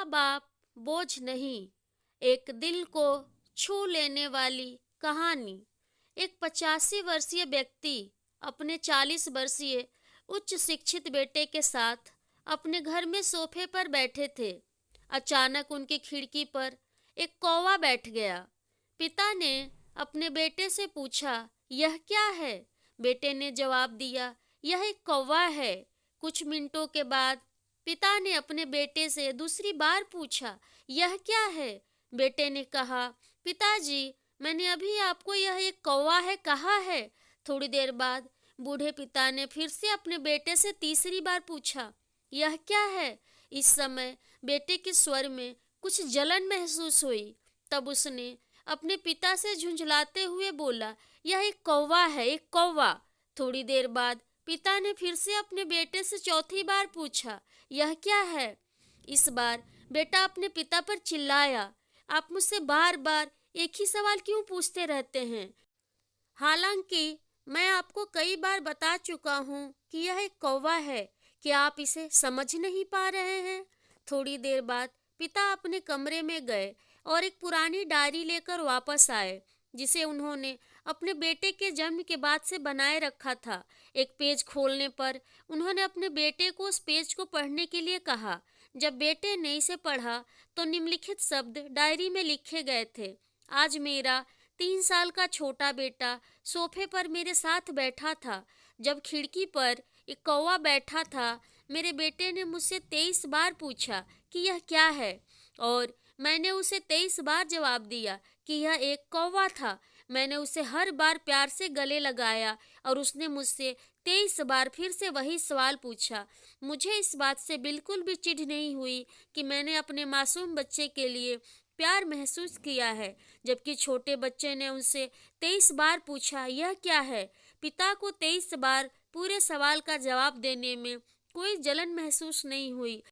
माँ बाप बोझ नहीं, एक दिल को छू लेने वाली कहानी। एक 85 वर्षीय व्यक्ति अपने 40 वर्षीय उच्च शिक्षित बेटे के साथ अपने घर में सोफे पर बैठे थे। अचानक उनकी खिड़की पर एक कौवा बैठ गया। पिता ने अपने बेटे से पूछा, यह क्या है? बेटे ने जवाब दिया, यह एक कौवा है। कुछ मिनटों के बाद पिता ने अपने बेटे से दूसरी बार पूछा, यह क्या है? बेटे ने कहा, पिताजी, मैंने अभी आपको यह एक कौवा है कहा है। थोड़ी देर बाद बूढ़े पिता ने फिर से अपने बेटे से तीसरी बार पूछा, यह क्या है? इस समय बेटे के स्वर में कुछ जलन महसूस हुई। तब उसने अपने पिता से झुंझलाते हुए बोला, यह एक कौवा है, एक कौवा। थोड़ी देर बाद पिता ने फिर से अपने बेटे से चौथी बार पूछा, यह क्या है? इस बार बेटा अपने पिता पर चिल्लाया, आप मुझसे बार बार एक ही सवाल क्यों पूछते रहते हैं? हालांकि मैं आपको कई बार बता चुका हूँ कि यह एक कौवा है। क्या आप इसे समझ नहीं पा रहे हैं? थोड़ी देर बाद पिता अपने कमरे में गए और एक पुरानी डायरी लेकर वापस आए, जिसे उन्होंने अपने बेटे के जन्म के बाद से बनाए रखा था। एक पेज खोलने पर उन्होंने अपने बेटे को उस पेज को पढ़ने के लिए कहा। जब बेटे ने इसे पढ़ा तो निम्नलिखित शब्द डायरी में लिखे गए थे, आज मेरा 3 साल का छोटा बेटा सोफे पर मेरे साथ बैठा था। जब खिड़की पर एक कौवा बैठा था, मेरे बेटे ने मुझसे 23 बार पूछा कि यह क्या है, और मैंने उसे 23 बार जवाब दिया कि यह एक कौवा था। मैंने उसे हर बार प्यार से गले लगाया और उसने मुझसे 23 बार फिर से वही सवाल पूछा। मुझे इस बात से बिल्कुल भी चिढ़ नहीं हुई कि मैंने अपने मासूम बच्चे के लिए प्यार महसूस किया है, जबकि छोटे बच्चे ने उनसे 23 बार पूछा, यह क्या है? पिता को 23 बार पूरे सवाल का जवाब देने में कोई जलन महसूस नहीं हुई,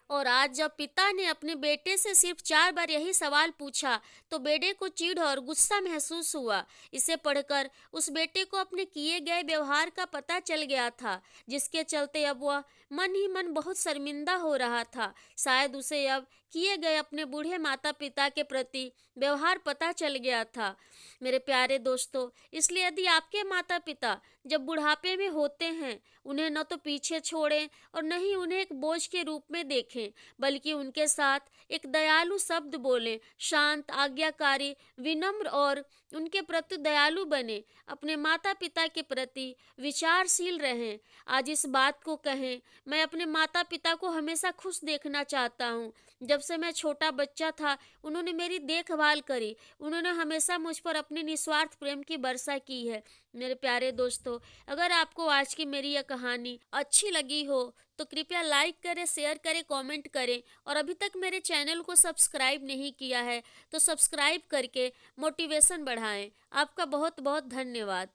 और आज जब पिता ने अपने बेटे से सिर्फ 4 बार यही सवाल पूछा तो बेटे को चिढ़ और गुस्सा महसूस हुआ। इसे पढ़कर उस बेटे को अपने किए गए व्यवहार का पता चल गया था, जिसके चलते अब वह मन ही मन बहुत शर्मिंदा हो रहा था। शायद उसे अब किए गए अपने बूढ़े माता पिता के प्रति व्यवहार पता चल गया था। मेरे प्यारे दोस्तों, इसलिए यदि आपके माता पिता जब बुढ़ापे में होते हैं, उन्हें न तो पीछे छोड़ें और न ही उन्हें एक बोझ के रूप में देखें, बल्कि उनके साथ एक दयालु शब्द बोलें, शांत, आज्ञाकारी, विनम्र और उनके प्रति दयालु बने। अपने माता पिता के प्रति विचारशील रहें। आज इस बात को कहें, मैं अपने माता पिता को हमेशा खुश देखना चाहता हूँ। जब से मैं छोटा बच्चा था, उन्होंने मेरी देखभाल करी। उन्होंने हमेशा मुझ पर अपने निस्वार्थ प्रेम की वर्षा की है। मेरे प्यारे दोस्तों, अगर आपको आज की मेरी यह कहानी अच्छी लगी हो तो कृपया लाइक करें, शेयर करें, कमेंट करें, और अभी तक मेरे चैनल को सब्सक्राइब नहीं किया है तो सब्सक्राइब करके मोटिवेशन बढ़ाएं। आपका बहुत बहुत धन्यवाद।